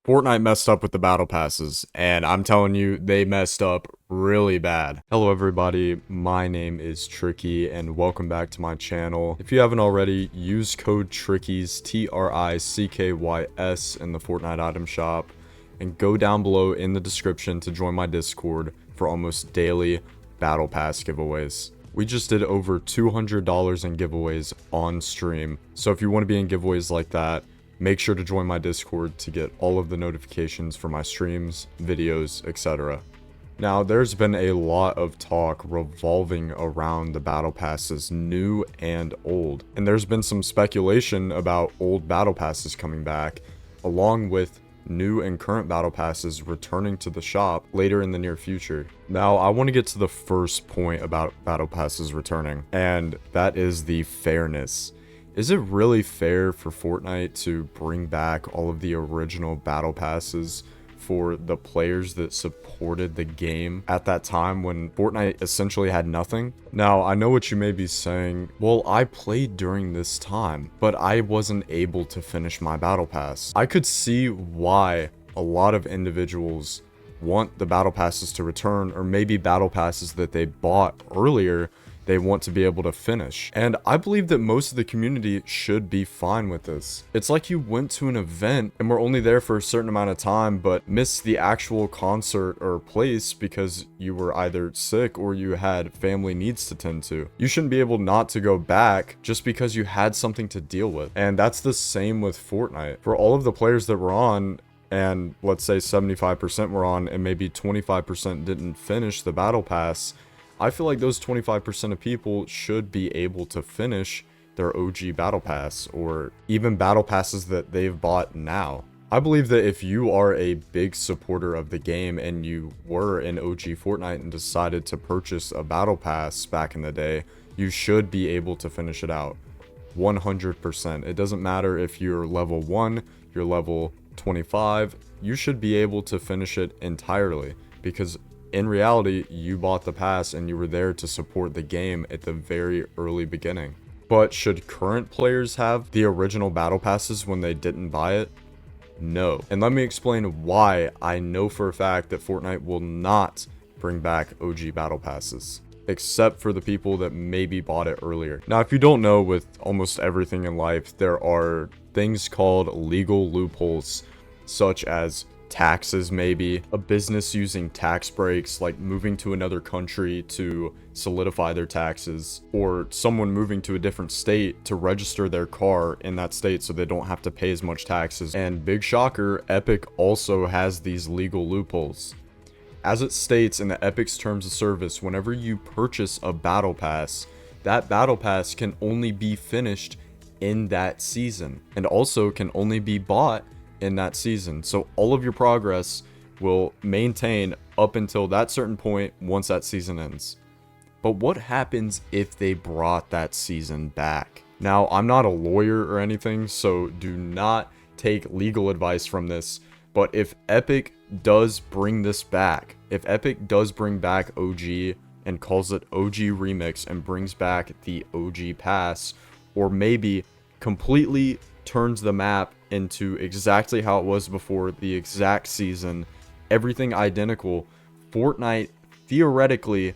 Fortnite messed up with the battle passes, and I'm telling you, they messed up really bad. Hello everybody, my name is Tricky, and welcome back to my channel. If you haven't already, use code TRICKYS, TRICKYS, in the Fortnite item shop, and go down below in the description to join my Discord for almost daily battle pass giveaways. We just did over $200 in giveaways on stream, so if you want to be in giveaways like that, make sure to join my Discord to get all of the notifications for my streams, videos, etc. Now, there's been a lot of talk revolving around the battle passes, new and old. And there's been some speculation about old battle passes coming back, along with new and current battle passes returning to the shop later in the near future. Now, I want to get to the first point about battle passes returning, and that is the fairness. Is it really fair for Fortnite to bring back all of the original battle passes for the players that supported the game at that time when Fortnite essentially had nothing? Now, I know what you may be saying. Well, I played during this time, but I wasn't able to finish my battle pass. I could see why a lot of individuals want the battle passes to return, or maybe battle passes that they bought earlier they want to be able to finish. And I believe that most of the community should be fine with this. It's like you went to an event and were only there for a certain amount of time, but missed the actual concert or place because you were either sick or you had family needs to tend to. You shouldn't be able not to go back just because you had something to deal with. And that's the same with Fortnite. For all of the players that were on, and let's say 75% were on and maybe 25% didn't finish the battle pass, I feel like those 25% of people should be able to finish their OG battle pass, or even battle passes that they've bought now. I believe that if you are a big supporter of the game and you were in OG Fortnite and decided to purchase a battle pass back in the day, you should be able to finish it out 100%. It doesn't matter if you're level 1, you're level 25, you should be able to finish it entirely, because in reality, you bought the pass and you were there to support the game at the very early beginning. But should current players have the original battle passes when they didn't buy it? No. And let me explain why I know for a fact that Fortnite will not bring back OG battle passes, except for the people that maybe bought it earlier. Now, if you don't know, with almost everything in life, there are things called legal loopholes, such as taxes, maybe a business using tax breaks, like moving to another country to solidify their taxes, or someone moving to a different state to register their car in that state so they don't have to pay as much taxes. And big shocker, Epic also has these legal loopholes. As it states in the Epic's terms of service, whenever you purchase a battle pass, that battle pass can only be finished in that season, and also can only be bought in that season. So all of your progress will maintain up until that certain point once that season ends. But what happens if they brought that season back? Now, I'm not a lawyer or anything, so do not take legal advice from this, but if Epic does bring this back, if Epic does bring back OG and calls it OG Remix and brings back the OG Pass, or maybe completely turns the map into exactly how it was before, the exact season, everything identical, Fortnite theoretically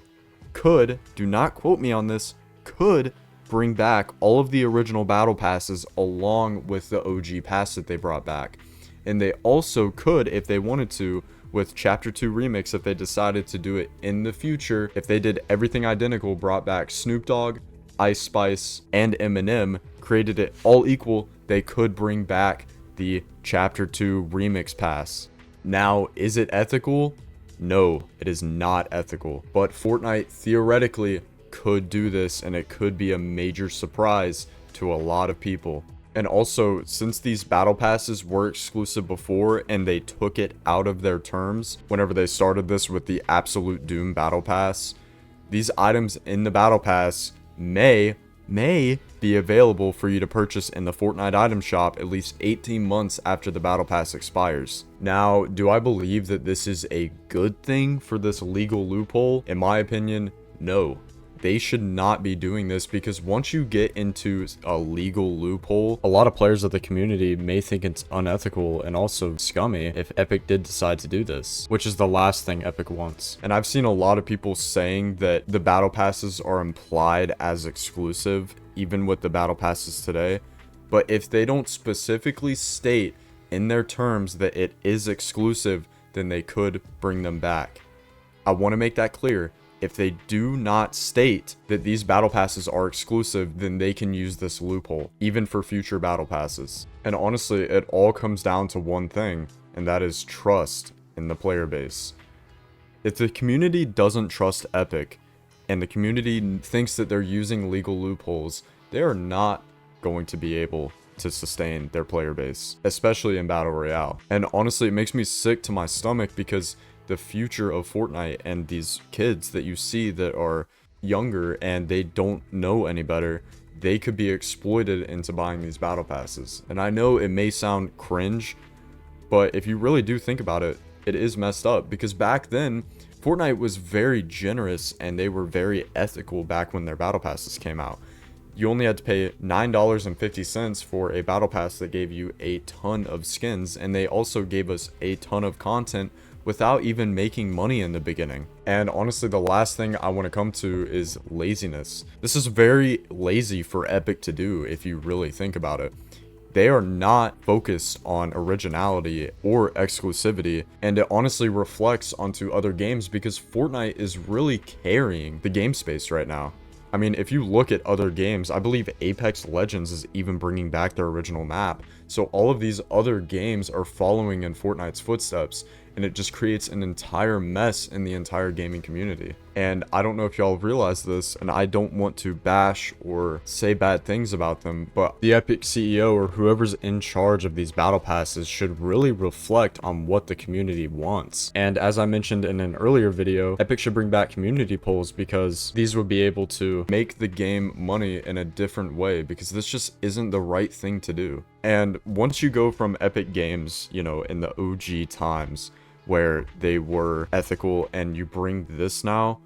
could, do not quote me on this, could bring back all of the original battle passes along with the OG pass that they brought back. And they also could, if they wanted to, with Chapter 2 Remix, if they decided to do it in the future, if they did everything identical, brought back Snoop Dogg, Ice Spice, and Eminem, created it all equal, they could bring back the Chapter 2 Remix pass. Now, is it ethical? No, it is not ethical. But Fortnite theoretically could do this, and it could be a major surprise to a lot of people. And also, since these battle passes were exclusive before and they took it out of their terms whenever they started this with the Absolute Doom battle pass, these items in the battle pass may be available for you to purchase in the Fortnite item shop at least 18 months after the battle pass expires. Now, do I believe that this is a good thing for this legal loophole? In my opinion, no. they should not be doing this, because once you get into a legal loophole, a lot of players of the community may think it's unethical and also scummy if Epic did decide to do this, which is the last thing Epic wants. And I've seen a lot of people saying that the battle passes are implied as exclusive, even with the battle passes today. But if they don't specifically state in their terms that it is exclusive, then they could bring them back. I want to make that clear. If they do not state that these battle passes are exclusive, then they can use this loophole, even for future battle passes. And honestly, it all comes down to one thing, and that is trust in the player base. If the community doesn't trust Epic, and the community thinks that they're using legal loopholes, they are not going to be able to sustain their player base, especially in Battle Royale. And honestly, it makes me sick to my stomach, because the future of Fortnite and these kids that you see that are younger and they don't know any better, they could be exploited into buying these battle passes. And I know it may sound cringe, but if you really do think about it, it is messed up, because back then Fortnite was very generous and they were very ethical back when their battle passes came out. You only had to pay $9.50 for a battle pass that gave you a ton of skins, and they also gave us a ton of content without even making money in the beginning. And honestly, the last thing I want to come to is laziness. This is very lazy for Epic to do if you really think about it. They are not focused on originality or exclusivity, and it honestly reflects onto other games, because Fortnite is really carrying the game space right now. I mean, if you look at other games, I believe Apex Legends is even bringing back their original map. So all of these other games are following in Fortnite's footsteps, and it just creates an entire mess in the entire gaming community. And I don't know if y'all realize this, and I don't want to bash or say bad things about them, but the Epic CEO or whoever's in charge of these battle passes should really reflect on what the community wants. And as I mentioned in an earlier video, Epic should bring back community polls, because these would be able to make the game money in a different way, because this just isn't the right thing to do. And once you go from Epic Games, you know, in the OG times where they were ethical, and you bring this now,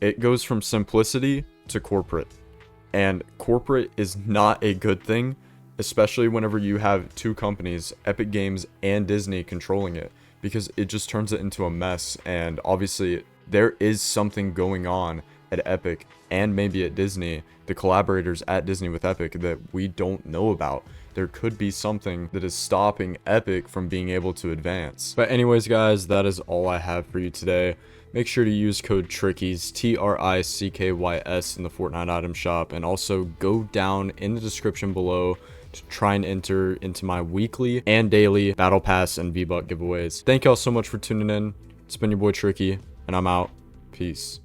it goes from simplicity to corporate. And corporate is not a good thing, especially whenever you have two companies, Epic Games and Disney, controlling it, because it just turns it into a mess. And obviously there is something going on at Epic and maybe at Disney, the collaborators at Disney with Epic, that we don't know about. There could be something that is stopping Epic from being able to advance. But anyways, guys, that is all I have for you today. Make sure to use code TRICKYS, TRICKYS, in the Fortnite item shop, and also go down in the description below to try and enter into my weekly and daily battle pass and V-Buck giveaways. Thank y'all so much for tuning in. It's been your boy Tricky, and I'm out. Peace.